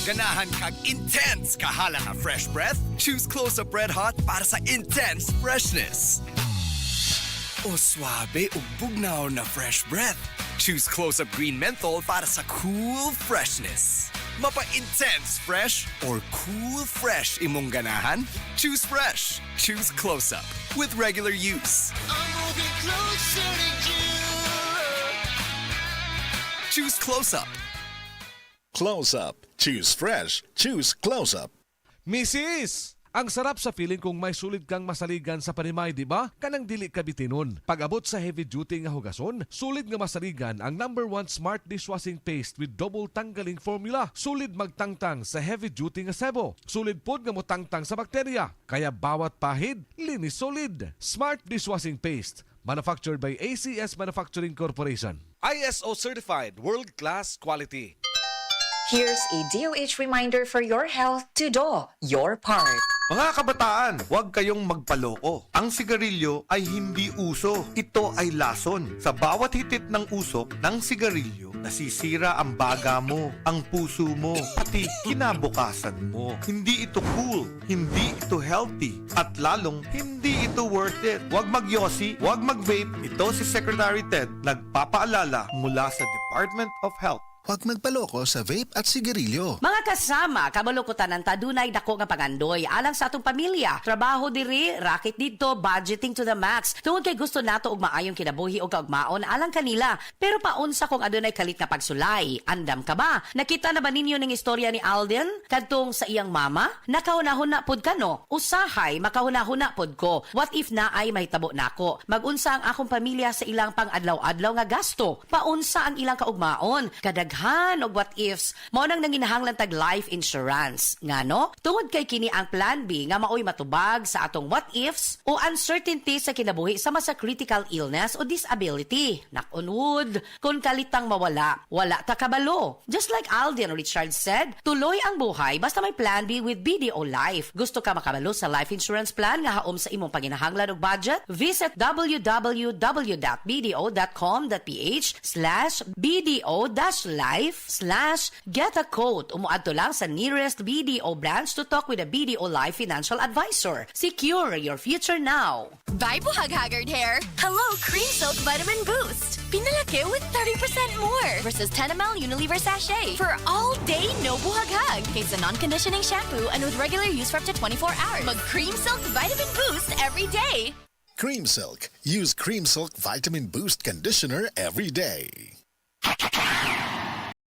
Ganahan kag intense kahala nga fresh breath? Choose Close-Up Red Hot para sa intense freshness. O suabe ug bugnaw na fresh breath? Choose Close-Up Green Menthol para sa cool freshness. Mapa-intense fresh or cool fresh imong ganahan? Choose fresh. Choose Close-Up with regular use. I'm moving closer to you. Choose Close-Up. Close-Up. Choose fresh. Choose Close-Up. Mrs. Ang sarap sa feeling kung may sulit kang masaligan sa panimay, di ba? Kanang dili ka bitinon. Pag-abot sa heavy-duty nga hugason, sulit nga masaligan ang #1 smart dishwashing paste with double tanggaling formula. Sulit magtangtang sa heavy-duty nga sebo. Sulit pod nga motangtang sa bakterya. Kaya bawat pahid, linis solid. Smart dishwashing paste. Manufactured by ACS Manufacturing Corporation. ISO certified world-class quality. Here's a DOH reminder for your health to do your part. Mga kabataan, huwag kayong magpaloko. Ang sigarilyo ay hindi uso. Ito ay lason. Sa bawat hitit ng usok ng sigarilyo, nasisira ang baga mo, ang puso mo, pati kinabukasan mo. Hindi ito cool, hindi ito healthy, at lalong hindi ito worth it. Huwag magyosi, huwag mag-vape. Ito si Secretary Ted, nagpapaalala mula sa Department of Health. Huwag magpaloko sa vape at sigarilyo. Mga kasama, kabalukutan ng tadunay dako nga pagandoy alang sa atong pamilya. Trabaho diri, racket dito, budgeting to the max. Tungod kay gusto nato og maayong kinabuhi o kaugmaon alang kanila. Pero paunsa kung adunay kalit nga pagsulay. Andam ka ba? Nakita na ba ninyo ning istorya ni Alden kadtong sa iyang mama? Nakahunahuna pod ka no? Usahay makahunahuna pod ko. What if na ay mahitabo nako? Magunsa ang akong pamilya sa ilang pang-adlaw-adlaw nga gasto? Paunsa ang ilang kaugmaon? Og what ifs mao nang nanginahanglan tag life insurance ngano tungod kay kini ang plan B nga maoy matubag sa atong what ifs o uncertainty sa kinabuhi sama sa critical illness o disability. Knock on wood, kung kalitang mawala wala ta kabalo. Just like Alden Richard said, tuloy ang buhay basta may plan B with BDO Life. Gusto ka makabalo sa life insurance plan nga haom sa imong panginahanglan og budget? Visit www.bdo.com.ph/BDO-life/get a quote. Umuadto lang sa nearest BDO branch to talk with a BDO Life financial advisor. Secure your future now. Bye, buhag-haggard hair! Hello, Cream Silk Vitamin Boost! Pinalaki with 30% more versus 10 ml Unilever sachet for all day no buhag-hag. Kaysa non-conditioning shampoo and with regular use for up to 24 hours. Mag Cream Silk Vitamin Boost every day! Cream Silk. Use Cream Silk Vitamin Boost Conditioner every day.